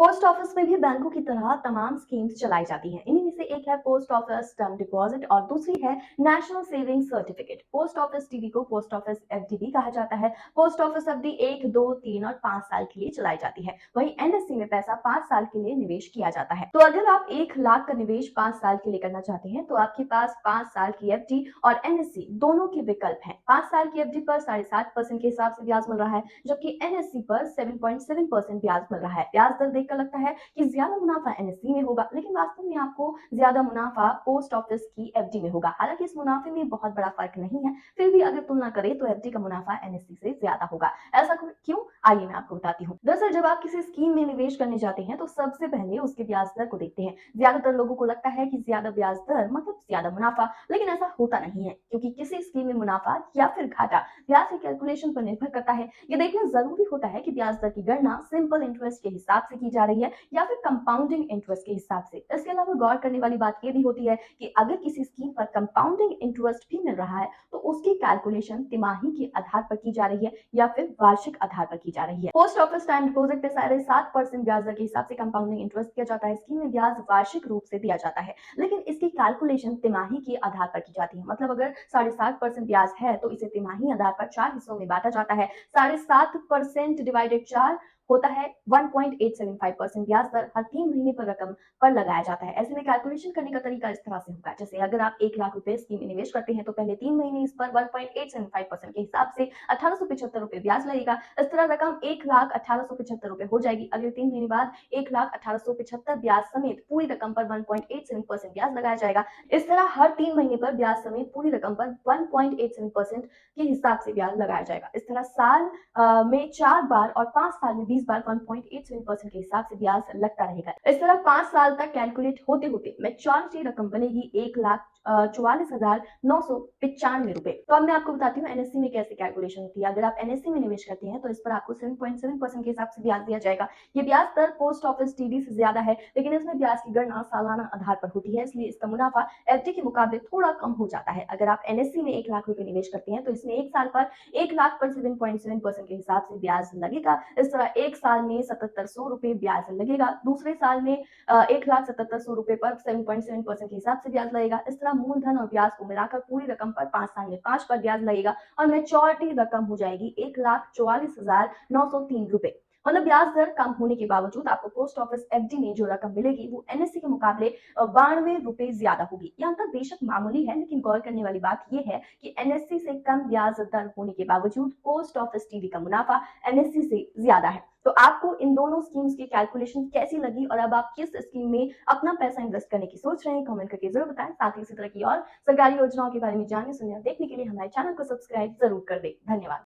Post office में भी बैंकों की तरह तमाम स्कीम्स चलाई जाती हैं। इन्हीं में से एक है पोस्ट ऑफिस टर्म डिपॉजिट और दूसरी है national saving certificate. Post office TD को पोस्ट ऑफिस एफडी भी कहा जाता है। पोस्ट ऑफिस एफडी 1, 2, 3 और 5 साल के लिए चलाई जाती है। वहीं एनएससी में पैसा 5 साल के लिए निवेश किया जाता है। तो अगर आप 1 लाख का निवेश 5 साल के लिए करना चाहते हैं तो आपके पास 5 साल की एफडी और एनएससी दोनों के विकल्प हैं। 5 साल की एफडी पर 7.5% के हिसाब से ब्याज मिल रहा है, जबकि एनएससी पर 7.7% ब्याज मिल रहा है। ब्याज दर देखकर लगता है कि ज्यादा मुनाफा एनएससी में होगा, लेकिन वास्तव में आपको ज्यादा मुनाफा पोस्ट ऑफिस की एफडी में होगा। हालांकि इस मुनाफे में बहुत बड़ा फर्क नहीं है, फिर भी अगर तुलना करें तो एफडी का मुनाफा एनएससी से ज्यादा होगा। ऐसा क्यों, आइए मैं आपको बताती हूँ। दरअसल जब आप किसी स्कीम में निवेश करने जाते हैं तो सबसे पहले उसके ब्याज दर को देखते हैं। ज्यादातर लोगों को लगता है कि ज्यादा ब्याज दर मतलब ज्यादा मुनाफा, लेकिन ऐसा होता नहीं है, क्योंकि किसी स्कीम में मुनाफा या फिर घाटा ब्याज की कैलकुलेशन पर निर्भर करता है। ये देखना जरूरी होता है कि ब्याज दर की गणना सिंपल इंटरेस्ट के हिसाब से की जा रही है या फिर कंपाउंडिंग इंटरेस्ट के हिसाब से। इसके अलावा गौर करने वाली बात यह भी होती है कि अगर किसी स्कीम पर कंपाउंडिंग इंटरेस्ट भी मिल रहा है तो उसकी कैलकुलेशन तिमाही के आधार पर की जा रही है या फिर वार्षिक आधार पर की जा रही है। पोस्ट ऑफिस टाइम डिपॉजिट पे 7.5% ब्याज दर के हिसाब से कंपाउंडिंग इंटरेस्ट दिया जाता है। स्कीम में ब्याज वार्षिक रूप से दिया जाता है, लेकिन इसकी कैलकुलेशन तिमाही के आधार पर की जाती है। मतलब अगर 7.5% ब्याज है तो इसे तिमाही आधार पर 4 हिस्सों में बांटा जाता है। 7.5% डिवाइडेड 4 होता है 1.875% ब्याज दर हर 3 महीने पर रकम पर लगाया जाता है। ऐसे में कैलकुलेशन करने का तरीका इस तरह से होगा, जैसे अगर आप 1 लाख रुपए स्कीम में निवेश करते हैं तो पहले 3 महीने इस पर 1.875% के हिसाब से 1875 रुपए ब्याज लगेगा। इस तरह रकम 1,1875 रुपए हो जाएगी। अगले 3 महीने बाद 1,1875 ब्याज समेत पूरी रकम पर 1.87% ब्याज लगाया जाएगा। इस तरह हर 3 महीने पर ब्याज समेत पूरी रकम पर 1.87% के हिसाब से ब्याज लगाया जाएगा। इस तरह साल में 4 बार और 5 साल में 20 बार 1.87% के हिसाब से ब्याज लगता रहेगा। इस तरह 5 साल तक कैलकुलेट होते होते मैच्योरिटी रकम बनेगी 1,44,995 रुपए। तो अब मैं आपको बताती हूँ एनएससी में कैसे कैलकुलेशन होती है। अगर आप एनएससी में निवेश करते हैं तो इस पर आपको 7.7% के हिसाब से ब्याज दिया जाएगा। ये ब्याज दर पोस्ट ऑफिस टीडी से ज्यादा है, लेकिन इसमें ब्याज की गणना सालाना आधार पर होती है, इसलिए इसका मुनाफा एफडी के मुकाबले थोड़ा कम हो जाता है। अगर आप एनएससी में 1 लाख रुपए निवेश करते हैं तो इसमें 1 साल पर 1 लाख पर 7.7% के हिसाब से ब्याज लगेगा। इस तरह 1 साल में 7700 रुपए ब्याज लगेगा। दूसरे साल में 1,77,100 रुपए पर 7.7% के हिसाब से ब्याज लगेगा। इस तरह मूलधन और ब्याज को मिलाकर पूरी रकम पर 5 साल में 5 बार ब्याज लगेगा और मैच्योरिटी रकम हो जाएगी 1,44,903 रुपए। मतलब ब्याज दर कम होने के बावजूद आपको पोस्ट ऑफिस एफडी में जो रकम मिलेगी वो एनएससी के मुकाबले 92 रुपए ज्यादा होगी। यह अंतर बेशक मामूली है, लेकिन गौर करने वाली बात यह है कि एनएससी से कम ब्याज दर होने के बावजूद पोस्ट ऑफिस टीडी का मुनाफा एनएससी से ज्यादा है। तो आपको इन दोनों स्कीम्स की कैलकुलेशन कैसी लगी और अब आप किस स्कीम में अपना पैसा इन्वेस्ट करने की सोच रहे हैं, कमेंट करके जरूर बताएं। साथ ही इसी तरह की और सरकारी योजनाओं के बारे में जानने सुनने और देखने के लिए हमारे चैनल को सब्सक्राइब जरूर कर दें। धन्यवाद।